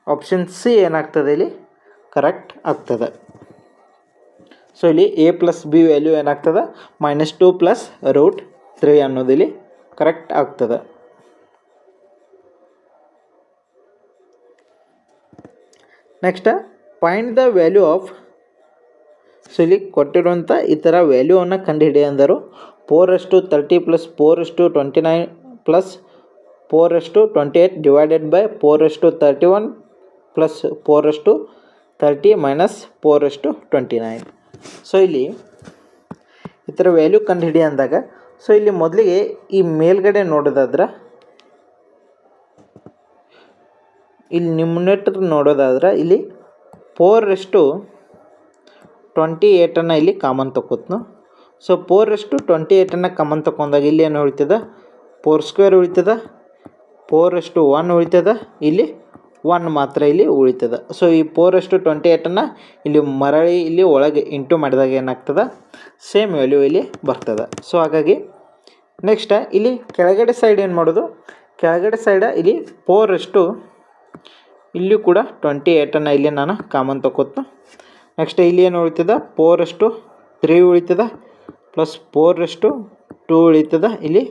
ಆಪ್ಷನ್ ಸಿ ಏನಾಗ್ತದೆ ಇಲ್ಲಿ ಕರೆಕ್ಟ್ ಆಗ್ತದೆ. ಸೊ ಇಲ್ಲಿ ಎ ಪ್ಲಸ್ ಬಿ ವ್ಯಾಲ್ಯೂ ಏನಾಗ್ತದೆ, ಮೈನಸ್ 2 ಪ್ಲಸ್ ರೂಟ್ 3 ಅನ್ನೋದು ಇಲ್ಲಿ ಕರೆಕ್ಟ್ ಆಗ್ತದೆ. Next find the value of. So ಇಲ್ಲಿ ಕೊಟ್ಟಿರುವಂಥ ಈ ಥರ ವ್ಯಾಲ್ಯೂವನ್ನು ಕಂಡುಹಿಡಿ ಅಂದರು. 4:30 plus 4:29 plus 4:28 divided by 4:31 plus 4:30 minus 4:29. So ಇಲ್ಲಿ ಈ ಥರ ವ್ಯಾಲ್ಯೂ ಕಂಡುಹಿಡಿ ಅಂದಾಗ, ಸೊ ಇಲ್ಲಿ ಮೊದಲಿಗೆ ಈ ಮೇಲ್ಗಡೆ ನೋಡೋದಾದ್ರೆ, ಇಲ್ಲಿ ನ್ಯೂಮರೇಟರ್ ನೋಡೋದಾದ್ರೆ ಇಲ್ಲಿ 4:28 ಇಲ್ಲಿ ಕಾಮನ್ ತಗೋತ್ನು. ಸೊ 4:28 ಕಾಮನ್ ತಗೊಂಡಾಗ ಇಲ್ಲಿ ಏನು ಉಳಿತದ, 4 ಸ್ಕ್ವೇರ್ ಉಳಿತದ, 4:1 ಉಳಿತದ, ಇಲ್ಲಿ 1 ಮಾತ್ರ ಇಲ್ಲಿ ಉಳಿತದ. ಸೊ ಈ 4:28 ಇಲ್ಲಿ ಮರಳಿ ಇಲ್ಲಿ ಒಳಗೆ ಇಂಟು ಮಾಡಿದಾಗ ಏನಾಗ್ತದೆ, ಸೇಮ್ ವ್ಯಾಲ್ಯೂ ಇಲ್ಲಿ ಬರ್ತದೆ. ಸೊ ಹಾಗಾಗಿ ನೆಕ್ಸ್ಟ್ ಇಲ್ಲಿ ಕೆಳಗಡೆ ಸೈಡ್ ಏನು ಮಾಡೋದು, ಕೆಳಗಡೆ ಸೈಡ ಇಲ್ಲಿ 4 ಇಲ್ಲಿ ಕೂಡ 28 ಇಲ್ಲಿ ನಾನು ಕಾಮನ್ ತಗೋತ. ನೆಕ್ಸ್ಟ್ ಇಲ್ಲಿ ಏನು ಉಳಿತದ, 4:3 ಉಳಿತದ ಪ್ಲಸ್ 4:2 ಉಳಿತದ, ಇಲ್ಲಿ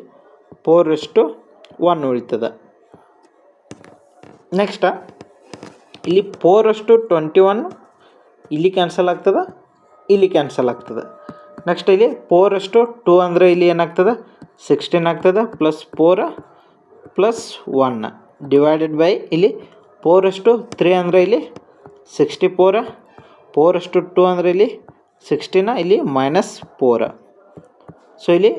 4:1 ಉಳಿತದ. ನೆಕ್ಸ್ಟ್ ಇಲ್ಲಿ 4:21 ಇಲ್ಲಿ ಕ್ಯಾನ್ಸಲ್ ಆಗ್ತದೆ, ಇಲ್ಲಿ ಕ್ಯಾನ್ಸಲ್ ಆಗ್ತದೆ. ನೆಕ್ಸ್ಟ್ ಇಲ್ಲಿ 4:2 ಅಂದರೆ ಇಲ್ಲಿ ಏನಾಗ್ತದೆ 16 ಆಗ್ತದೆ, ಪ್ಲಸ್ 4 ಪ್ಲಸ್ 1 ಡಿವೈಡೆಡ್ ಬೈ ಇಲ್ಲಿ 4:3 ಅಂದರೆ ಇಲ್ಲಿ 64, 4:2 ಅಂದರೆ ಇಲ್ಲಿ 16, ಇಲ್ಲಿ ಮೈನಸ್ 4. ಸೊ ಇಲ್ಲಿ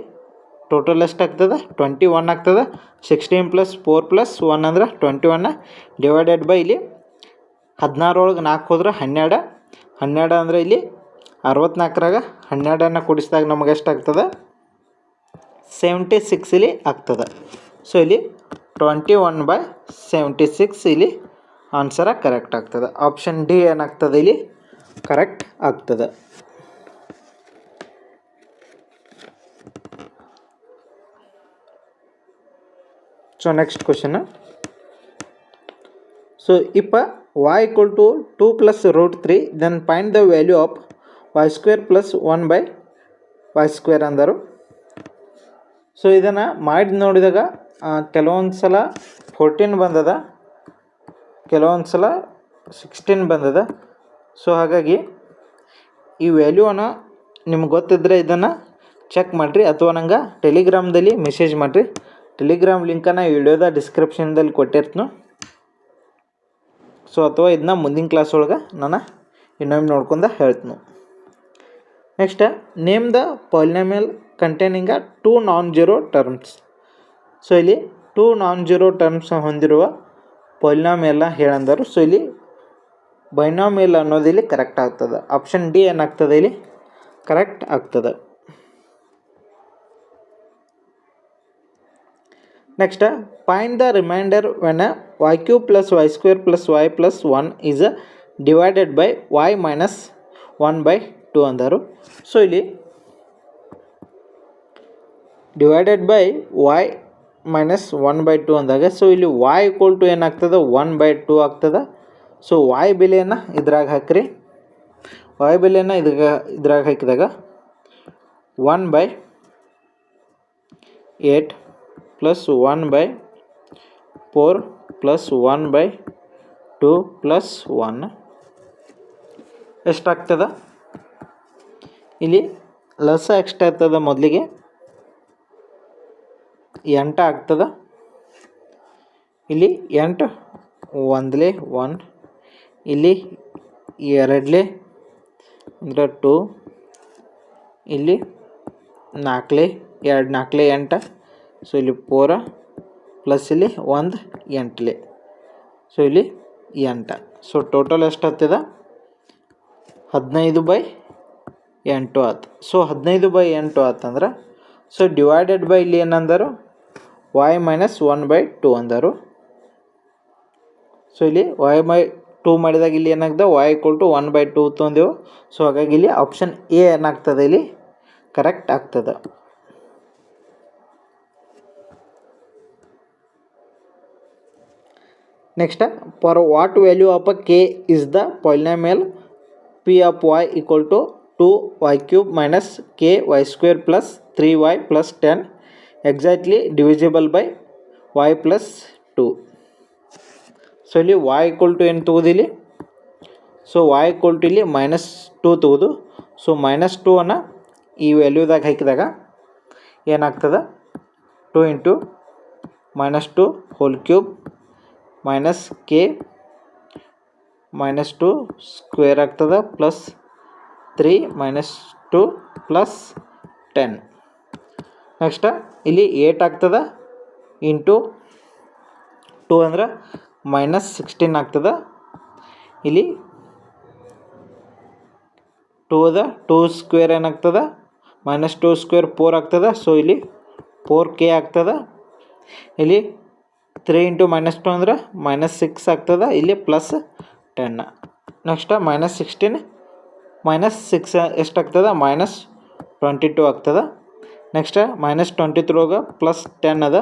ಟೋಟಲ್ ಎಷ್ಟು ಆಗ್ತದೆ 21 ಆಗ್ತದೆ. 16 + 4 + 1 ಅಂದ್ರೆ 21 ಡಿವೈಡೆಡ್ ಬೈ ಇಲ್ಲಿ 16 ಒಳಗೆ 4 ಹೋದ್ರೆ 12. 12 ಅಂದರೆ ಇಲ್ಲಿ 64ರಾಗ 12 ಕೂಡಿಸಿದಾಗ ನಮಗೆ ಎಷ್ಟು ಆಗ್ತದೆ 76 ಇಲ್ಲಿ ಆಗ್ತದೆ. ಸೊ ಇಲ್ಲಿ 21/76 ಇಲ್ಲಿ ಆನ್ಸರ ಕರೆಕ್ಟ್ ಆಗ್ತದೆ. ಆಪ್ಷನ್ ಡಿ ಏನಾಗ್ತದೆ ಇಲ್ಲಿ ಕರೆಕ್ಟ್ ಆಗ್ತದೆ. So next question. So if y = 2 + √3 then find the value of y² + 1/y² ಅಂದರು. ಸೊ ಇದನ್ನು ಮಾಡಿ ನೋಡಿದಾಗ ಕೆಲವೊಂದು ಸಲ 14 ಬಂದದ, ಕೆಲವೊಂದು ಸಲ 16 ಬಂದದ. ಸೊ ಹಾಗಾಗಿ ಈ ವ್ಯಾಲ್ಯೂವನ್ನು ನಿಮ್ಗೆ ಗೊತ್ತಿದ್ದರೆ ಇದನ್ನು ಚೆಕ್ ಮಾಡಿರಿ, ಅಥವಾ ನಂಗೆ ಟೆಲಿಗ್ರಾಮ್ದಲ್ಲಿ ಮೆಸೇಜ್ ಮಾಡಿರಿ. ಟೆಲಿಗ್ರಾಮ್ ಲಿಂಕನ್ನು ವಿಡಿಯೋದ ಡಿಸ್ಕ್ರಿಪ್ಷನ್ದಲ್ಲಿ ಕೊಟ್ಟಿರ್ತೀನಿ. ಸೊ ಅಥವಾ ಇದನ್ನ ಮುಂದಿನ ಕ್ಲಾಸ್ ಒಳಗೆ ನಾನು ಇನ್ನೊಮ್ಮೆ ನೋಡ್ಕೊಂಡು ಹೇಳ್ತೀನಿ. Next, name the polynomial containing 2 non zero terms. So ಇಲ್ಲಿ 2 ನಾನ್-ಜೀರೋ ಟರ್ಮ್ಸ್ ಹೊಂದಿರುವ ಪಾಲಿನಾಮಿಯಲ್ನ ಹೇಳಂದರು. ಸೊ ಇಲ್ಲಿ ಬೈನಾಮಿಯಲ್ ಅನ್ನೋದು ಇಲ್ಲಿ ಕರೆಕ್ಟ್ ಆಗ್ತದೆ. ಆಪ್ಷನ್ ಡಿ ಏನಾಗ್ತದೆ ಇಲ್ಲಿ ಕರೆಕ್ಟ್ ಆಗ್ತದೆ. Next, find the reminder when y³ + y² + y + 1 is divided by y - 1/2 ಅಂದರು. ಸೊ ಇಲ್ಲಿ ಡಿವೈಡೆಡ್ ಬೈ y - 1/2 ಅಂದಾಗ ಸೊ ಇಲ್ಲಿ y = ಏನಾಗ್ತದೆ 1/2 ಆಗ್ತದೆ. ಸೊ y ಬೆಲೆಯನ್ನು ಇದ್ರಾಗ ಹಾಕ್ರಿ. y ಬೆಲೆಯನ್ನು ಇದ್ರಾಗ ಹಾಕಿದಾಗ 1/8 + 1/4 + 1/2 + 1 ಎಷ್ಟಾಗ್ತದೆ ಇಲ್ಲಿ ಲಸ ಎಷ್ಟಾಗ್ತದೆ ಮೊದಲಿಗೆ 8 ಆಗ್ತದೆ. ಇಲ್ಲಿ 8 1 ಇಲ್ಲಿ 2 ಅಂದರೆ 2, ಇಲ್ಲಿ 4 2 4 8. ಸೊ ಇಲ್ಲಿ 4 ಪ್ಲಸ್ ಇಲ್ಲಿ 1 8. ಸೊ ಇಲ್ಲಿ 8. ಸೊ ಟೋಟಲ್ ಎಷ್ಟು ಆಗ್ತದೆ 15/8 ಆಯ್ತು. ಸೊ 15/8 ಆತಂದ್ರೆ ಸೊ ಡಿವೈಡೆಡ್ ಬೈ ಇಲ್ಲಿ ಏನಂದರು y - 1/2 ಅಂದರು. ಸೊ ಇಲ್ಲಿ y/2 ಮಾಡಿದಾಗ ಇಲ್ಲಿ ಏನಾಗ್ತದೆ y = 1/2 ತೊಂದೆವು. ಸೊ ಹಾಗಾಗಿ ಇಲ್ಲಿ ಆಪ್ಷನ್ ಎ ಏನಾಗ್ತದೆ ಇಲ್ಲಿ ಕರೆಕ್ಟ್ ಆಗ್ತದೆ. Next, for what value of k is the polynomial p of y = 2y³ - k y² + 3y + 10 exactly divisible by y + 2. So ಇಲ್ಲಿ y = ಏನು ತಗೋದು ಇಲ್ಲಿ ಸೊ y = ಇಲ್ಲಿ -2 ತಗೋದು. ಸೊ -2 ಈ ವ್ಯಾಲ್ಯೂದಾಗ ಹಾಕಿದಾಗ ಏನಾಗ್ತದೆ 2 × -2 ಹೋಲ್ ಕ್ಯೂಬ್ - k -2 ಸ್ಕ್ವೇರ್ ಆಗ್ತದೆ ಪ್ಲಸ್ 3 -2 + 10. ನೆಕ್ಸ್ಟ್ ಇಲ್ಲಿ 8 ಆಗ್ತದೆ ಇಂಟು 2 ಅಂದ್ರೆ -16 ಆಗ್ತದೆ. ಇಲ್ಲಿ 2 ಸ್ಕ್ವೇರ್ ಏನಾಗ್ತದೆ -2 ಸ್ಕ್ವೇರ್ 4 ಆಗ್ತದೆ. ಸೊ ಇಲ್ಲಿ 4k ಆಗ್ತದೆ. ಇಲ್ಲಿ 3 × -2 ಅಂದ್ರೆ -6 ಆಗ್ತದೆ. ಇಲ್ಲಿ ಪ್ಲಸ್ 10. ನೆಕ್ಸ್ಟ್ -16 -6 ಎಷ್ಟಾಗ್ತದೆ -22 ಆಗ್ತದೆ. ನೆಕ್ಸ್ಟ್ -23 ಒಳಗೆ +10 ಅದ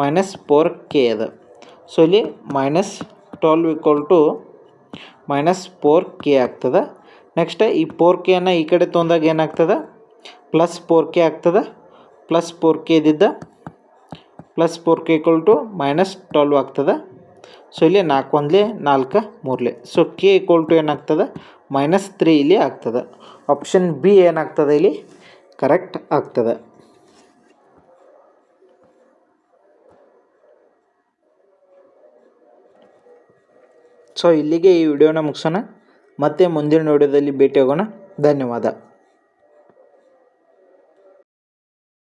-4k ಅದ. ಸೊ ಇಲ್ಲಿ -12 = -4k ಆಗ್ತದೆ. ನೆಕ್ಸ್ಟ್ ಈ 4k ಈ ಕಡೆ ತೊಗೊಂಡಾಗ ಏನಾಗ್ತದೆ +4k ಆಗ್ತದೆ. +4k ಇದ್ದಿದ್ದ +4k = -12 ಆಗ್ತದೆ. ಸೊ ಇಲ್ಲಿ 4 1 4 3. ಸೊ k = ಏನಾಗ್ತದೆ -3 ಇಲ್ಲಿ ಆಗ್ತದೆ. ಆಪ್ಷನ್ ಬಿ ಏನಾಗ್ತದೆ ಇಲ್ಲಿ ಕರೆಕ್ಟ್ ಆಗ್ತದೆ. ಸೊ ಇಲ್ಲಿಗೆ ಈ ವಿಡಿಯೋನ ಮುಗಿಸೋಣ. ಮತ್ತೆ ಮುಂದಿನ ವಿಡಿಯೋದಲ್ಲಿ ಭೇಟಿ ಆಗೋಣ. ಧನ್ಯವಾದ.